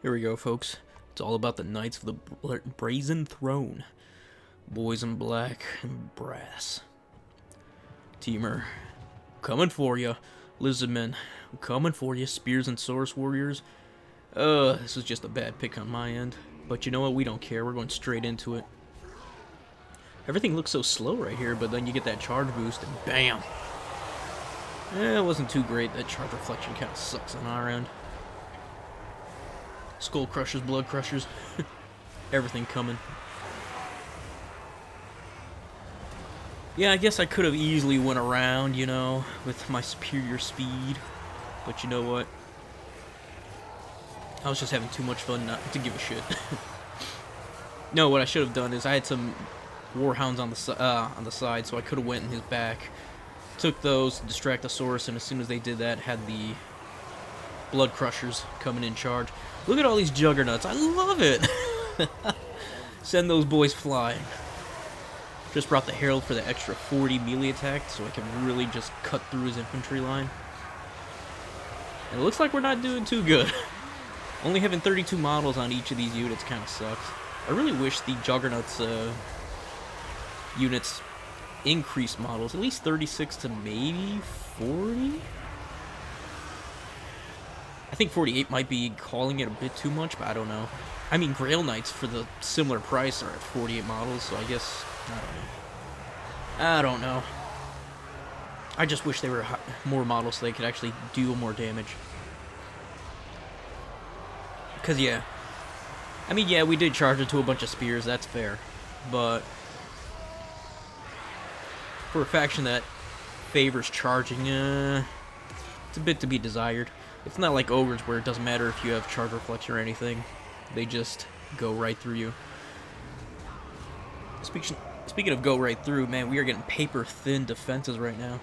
Here we go, folks. It's all about the Knights of the Brazen Throne. Boys in black and brass. TMiR, coming for you. Lizardmen, I'm coming for you. Spears and Source Warriors. This is just a bad pick on my end. But you know what? We don't care. We're going straight into it. Everything looks so slow right here, but then you get that charge boost and bam! It wasn't too great. That charge reflection kind of sucks on our end. Skull crushers, blood crushers, everything coming. Yeah, I guess I could have easily went around, you know, with my superior speed. But you know what? I was just having too much fun not to give a shit. No, what I should have done is I had some warhounds on the side, so I could have went in his back, took those to distract the source, and as soon as they did that, had the blood crushers coming in charge. Look at all these juggernauts. I love it. Send those boys flying. Just brought the herald for the extra 40 melee attack, so I can really just cut through his infantry line. And it looks like we're not doing too good. Only having 32 models on each of these units kind of sucks. I really wish the Juggernaut's units increased models, at least 36 to maybe 40? I think 48 might be calling it a bit too much, but I don't know. I mean, Grail Knights for the similar price are at 48 models, so I guess, I don't know. I just wish they were more models so they could actually do more damage. Because, yeah. I mean, yeah, we did charge into a bunch of spears, that's fair. But for a faction that favors charging, it's a bit to be desired. It's not like ogres where it doesn't matter if you have charge reflection or anything. They just go right through you. Speaking of go right through, man, we are getting paper-thin defenses right now.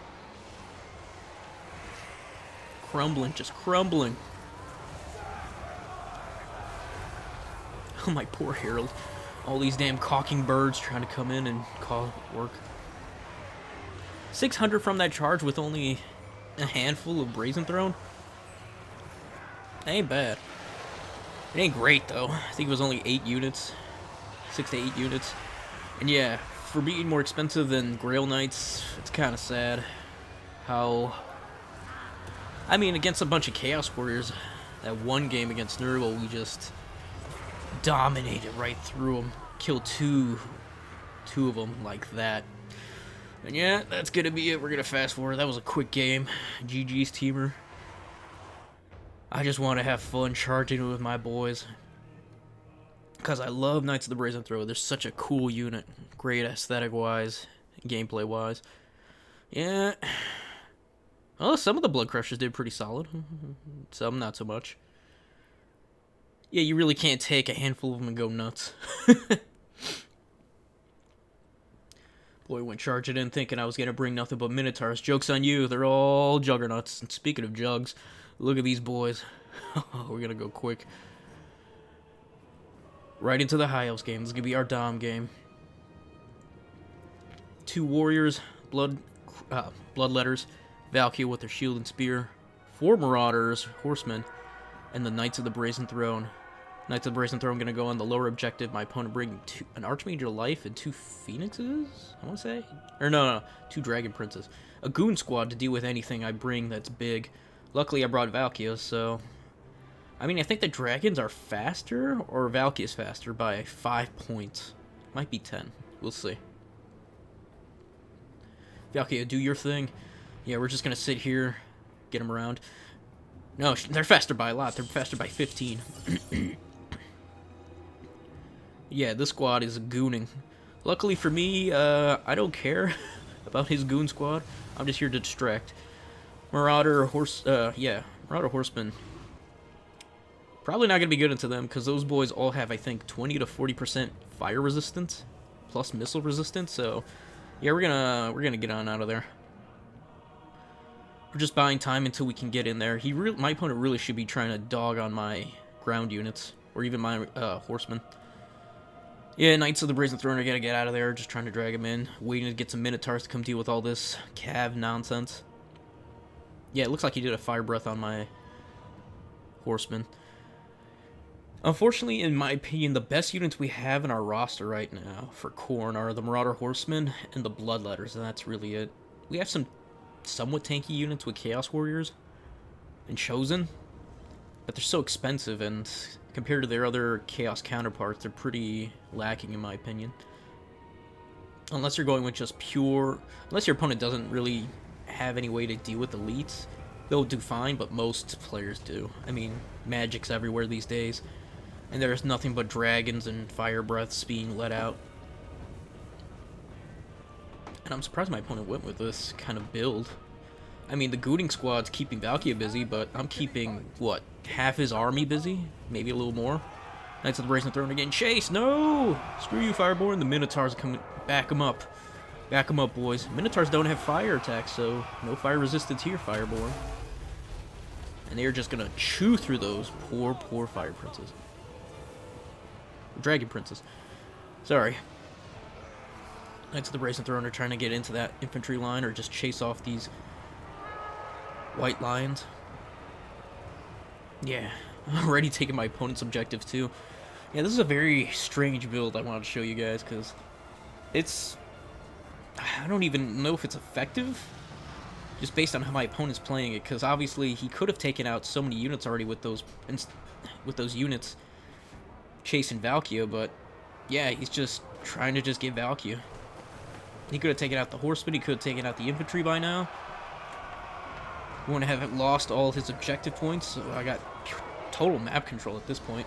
Crumbling, just crumbling. Oh, my poor herald. All these damn caulking birds trying to come in and cause work. 600 from that charge with only a handful of Brazen Throne? That ain't bad. It ain't great, though. I think it was only 8 units. 6 to 8 units. And yeah, for being more expensive than Grail Knights, it's kind of sad how... I mean, against a bunch of Chaos Warriors, that one game against Nurgle, we just dominated right through them. Killed two of them like that. And yeah, that's gonna be it. We're gonna fast forward. That was a quick game. GG's TMiR. I just want to have fun charging with my boys. Because I love Knights of the Brazen Throne. They're such a cool unit. Great aesthetic-wise, gameplay-wise. Yeah. Well, some of the Blood Crushers did pretty solid. Some not so much. Yeah, you really can't take a handful of them and go nuts. Boy went charging in thinking I was going to bring nothing but Minotaurs. Joke's on you. They're all Juggernauts. And speaking of jugs, look at these boys. We're going to go quick. Right into the High Elves game. This is going to be our Dom game. 2 warriors, bloodletters, Valkyrie with their shield and spear, 4 marauders, horsemen, and the Knights of the Brazen Throne. Knights of the Brazen Throne going to go on the lower objective. My opponent bringing an Archmage to life and 2 Phoenixes, I want to say? Or no, 2 Dragon Princes. A goon squad to deal with anything I bring that's big. Luckily, I brought Valkyrie, so... I mean, I think the dragons are faster, or Valkyrie is faster by 5 points. Might be 10. We'll see. Valkyrie, do your thing. Yeah, we're just going to sit here, get them around. No, they're faster by a lot. They're faster by 15. Yeah, this squad is gooning. Luckily for me, I don't care about his goon squad. I'm just here to distract. Marauder Horseman. Probably not going to be good into them, because those boys all have, I think, 20 to 40% fire resistance, plus missile resistance, so... Yeah, we're gonna get on out of there. We're just buying time until we can get in there. My opponent really should be trying to dog on my ground units, or even my horsemen. Yeah, Knights of the Brazen Throne are gonna get out of there, just trying to drag them in, waiting to get some Minotaurs to come deal with all this cav nonsense. Yeah, it looks like he did a fire breath on my horseman. Unfortunately, in my opinion, the best units we have in our roster right now for Khorne are the Marauder Horsemen and the Bloodletters, and that's really it. We have some somewhat tanky units with Chaos Warriors and Chosen, but they're so expensive, and compared to their other Chaos counterparts, they're pretty lacking in my opinion. Unless you're going with just pure... Unless your opponent doesn't really have any way to deal with elites, they'll do fine, but most players do. I mean, magic's everywhere these days, and there's nothing but dragons and fire breaths being let out. And I'm surprised my opponent went with this kind of build. I mean, the Gooting Squad's keeping Valkia busy, but I'm keeping, what, half his army busy? Maybe a little more? Knights of the Brazen Throne are getting chased. No! Screw you, Fireborn. The Minotaurs are coming. Back them up. Back them up, boys. Minotaurs don't have fire attacks, so no fire resistance here, Fireborn. And they're just gonna chew through those poor, poor Fire Princes. Dragon Princes. Sorry. Knights of the Brazen Throne are trying to get into that infantry line or just chase off these white lions. Yeah. I'm already taking my opponent's objective, too. Yeah, this is a very strange build I wanted to show you guys, because it's... I don't even know if it's effective, just based on how my opponent's playing it, because obviously he could have taken out so many units already with those units chasing Valkia, but yeah, he's just trying to just get Valkia. He could have taken out the horsemen, he could have taken out the infantry by now. He wouldn't have lost all his objective points, so I got total map control at this point.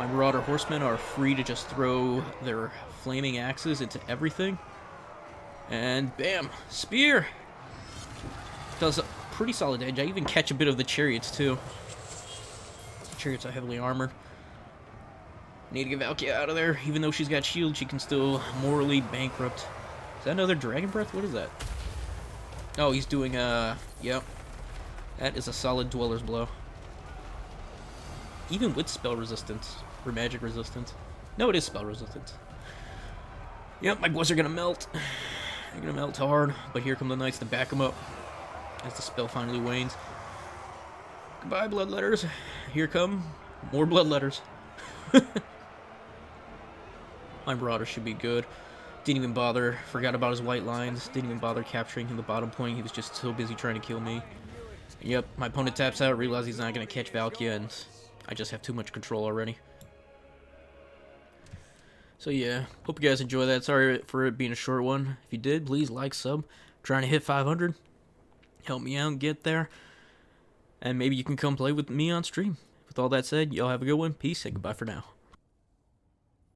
My Marauder Horsemen are free to just throw their flaming axes into everything. And bam! Spear! Does a pretty solid damage. I even catch a bit of the chariots, too. The chariots are heavily armored. Need to get Valkia out of there. Even though she's got shield, she can still morally bankrupt. Is that another Dragon Breath? What is that? Oh, he's doing, yep. That is a solid Dweller's Blow. Even with spell resistance, or magic resistance. No, it is spell resistance. Yep, my boys are gonna melt. They're gonna melt hard, but here come the knights to back them up as the spell finally wanes. Goodbye, Bloodletters. Here come more Bloodletters. My Marauder should be good. Didn't even bother, forgot about his white lines, didn't even bother capturing him the bottom point, he was just so busy trying to kill me. And yep, my opponent taps out, realizes he's not gonna catch Valkia, and I just have too much control already. So yeah, hope you guys enjoy that. Sorry for it being a short one. If you did, please like, sub. I'm trying to hit 500. Help me out and get there. And maybe you can come play with me on stream. With all that said, y'all have a good one. Peace and goodbye for now.